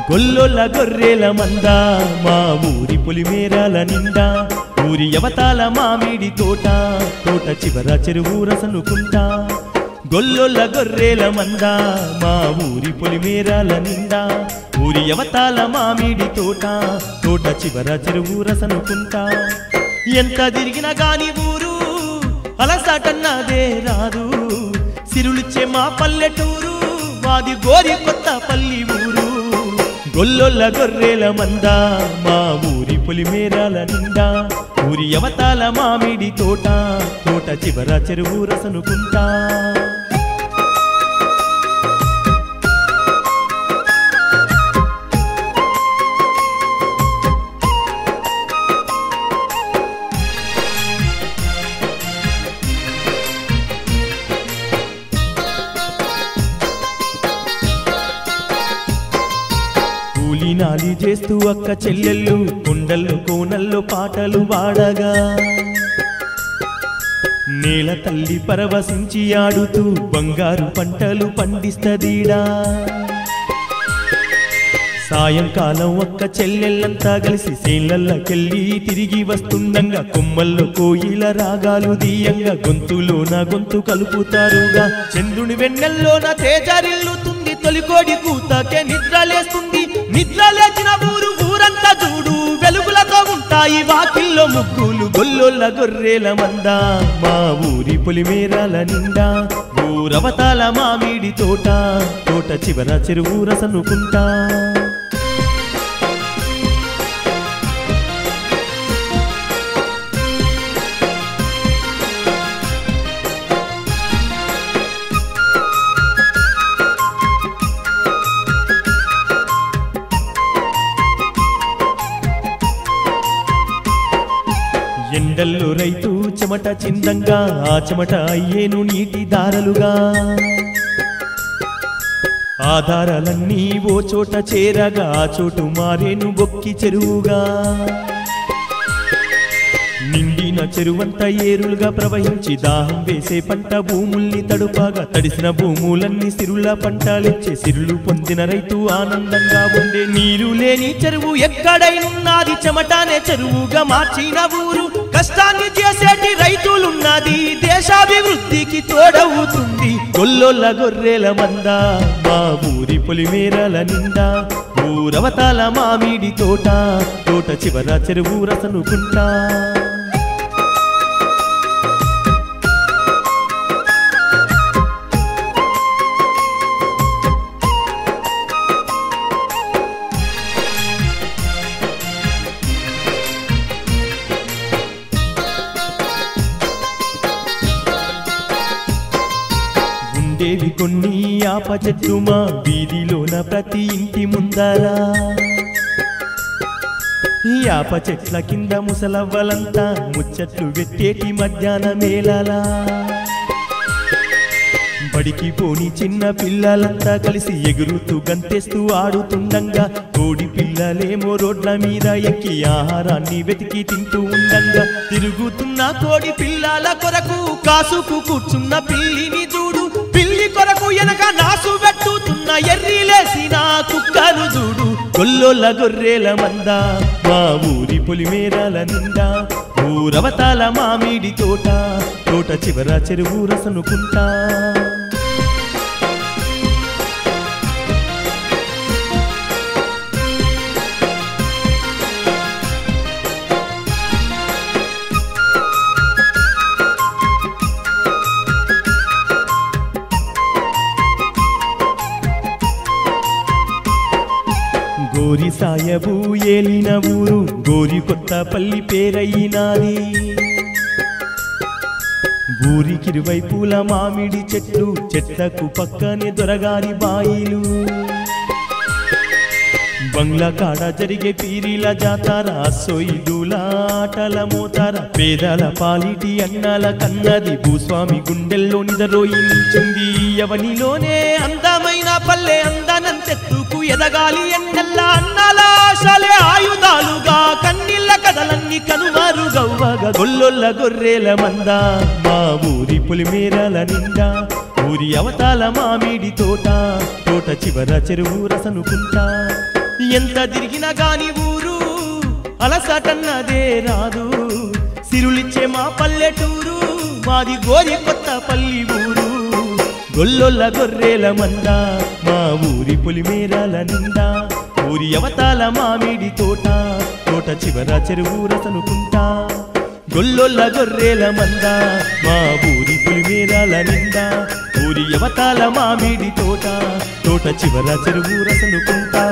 గొల్లొల్ల గొర్రెల మంద మా ఊరి పొలిమేరాల నిండా ఊరి అవతాల మామిడి తోట తోట చివర చెరువు రసనుకుంటా గొల్లొల్ల గొర్రెల మంద మా ఊరి పొలిమేరాల నిండా ఊరి అవతాల మామిడి తోట తోట చివర చెరువు రసనుకుంటా ఎంత తిరిగినా గాని ఊరు అలసాటన్నదే రాదు సిరులిచ్చే మా పల్లెటూరు మాది గోరి కొత్త పల్లి ఊరు గొల్లొల్ల గొర్రెల మంద మా ఊరి పొలిమేరాల నిండా ఊరి అవతాల మామిడి తోట తోట చివర చెరువు రసనుకుంటా నాలి చేస్తూ అక్క చెల్లెళ్ళు కొండల్లో కోనల్లో పాటలు పాడగా నేల తల్లి పరవశించి ఆడుతూ బంగారు పంటలు పండిస్తదీడా సాయంకాలం ఒక్క చెల్లెళ్ళంతా కలిసి సేళ్లకెళ్ళి తిరిగి వస్తుండగా కొమ్మల్లో కోయిల రాగాలు దీయంగా గొంతులోన గొంతు కలుపుతారుగా చంద్రుని వెన్నెల్లోన తేజరిల్లుతుంది తొలికోడి కూతకే నిద్రలేస్తుంది నిద్రలేచిన ఊరంతా చూడు వెలుగులతో ఉంటాయి వాకిల్లో ముగ్గులు గొల్లొల్ల గొర్రెల మంద మా ఊరి పొలిమేరాల నిండా ఊరవతాల మామిడి తోట తోట చివర చెరువు రసనుకుంటా ఎండల్లో రైతు చెమట చిందంగా ఆ చెమట అయ్యేను నీటి దారలుగా ఆ దారాలన్నీ ఓ చోట చేరగా ఆ చోటు మారేను బొక్కి చెరువుగా నిండిన చెరువంతా ఏరులుగా ప్రవహించి దాహం వేసే పంట భూముల్ని తడుపాగా తడిసిన భూములన్నీ సిరుల పంటలిచ్చే సిరులు పొందిన రైతు ఆనందంగా ఉండే నీరు లేని చెరువు ఎక్కడైనున్నది చెమటానే చెరువుగా మార్చిన ఊరు కష్టాన్ని చేసేటి రైతులున్నది దేశాభివృద్ధికి తోడవుతుంది గొల్లొల్ల గొర్రెల మంద మా ఊరి పొలిమేరాల నిండా ఊరవతాల మామిడి తోట తోట చివర చెరువు రసనుకుంటా ఉండేవి కొన్ని ఆప చెట్లు మా వీధిలోన ప్రతి ఇంటి ముందరా ఈ ఆప చెట్ల కింద ముసలవ్వలంతా ముచ్చట్లు పెట్టేటి మధ్యాహ్న మేళాలా బడికి పోని చిన్న పిల్లలంతా కలిసి ఎగురుతూ గంతేస్తూ ఆడుతుండంగా కోడి పిల్లలేమో రోడ్ల మీద ఎక్కి ఆహారాన్ని వెతికి తింటూ ఉండంగా తిరుగుతున్న కోడి పిల్లల కొరకు కాసుకు కూర్చున్న పిల్లిని చూడు పిల్లి కొరకు ఎనక నాసు పెట్టుతున్న ఎర్రిలేసిన కుక్కను చూడు గొల్లొల్ల గొర్రెల మంద మా ఊరి పొలిమేరాల నిండా ఊరవతాల మామిడి తోట తోట చివర చెరువు రసనుకుంటా గోరి సాయబు ఏలిన ఊరు గోరి కొత్త పల్లి పేరయ్యినాది ఊరికిరువైపుల మామిడి చెట్లు చెట్లకు పక్కనే దొరగారి బాయిలు బంగ్లా కాడ జరిగే పీరీల జాతర సొయిదుల ఆటల మోతార పేదల పాలిటి అన్నాల కన్నది భూస్వామి గుండెల్లో నిదరోయించింది ఎవనిలోనే అందమైన పల్లె అందనంతెత్తుకు ఎదగాలి ఎన్నెల్లా అన్నాల ఆశలే ఆయుధాలుగా కన్నీళ్ళ కథలన్నీ కనుమరుగవ్వగా గొల్లొల్ల గొర్రెల మంద మా ఊరి పొలిమేరాల నిండా ఊరి అవతాల మామిడి తోట తోట చివర చెరువు రసనుకుంటా ఎంత తిరిగినా గాని ఊరు అలసటన్నదే రాదు సిరులిచ్చే మా పల్లెటూరు మాది గోరి కొత్త పల్లి ఊరు గొల్లొల్ల గొర్రెల మంద మా ఊరి పొలిమేరాల నిండా ఊరి అవతాల మామిడి తోట తోట చివర చెరువు రసనుకుంటా గొల్లొల్ల గొర్రెల మంద మా ఊరి పొలిమేరాల నిండా ఊరి అవతాల మామిడి తోట తోట చివర చెరువు రసనుకుంటా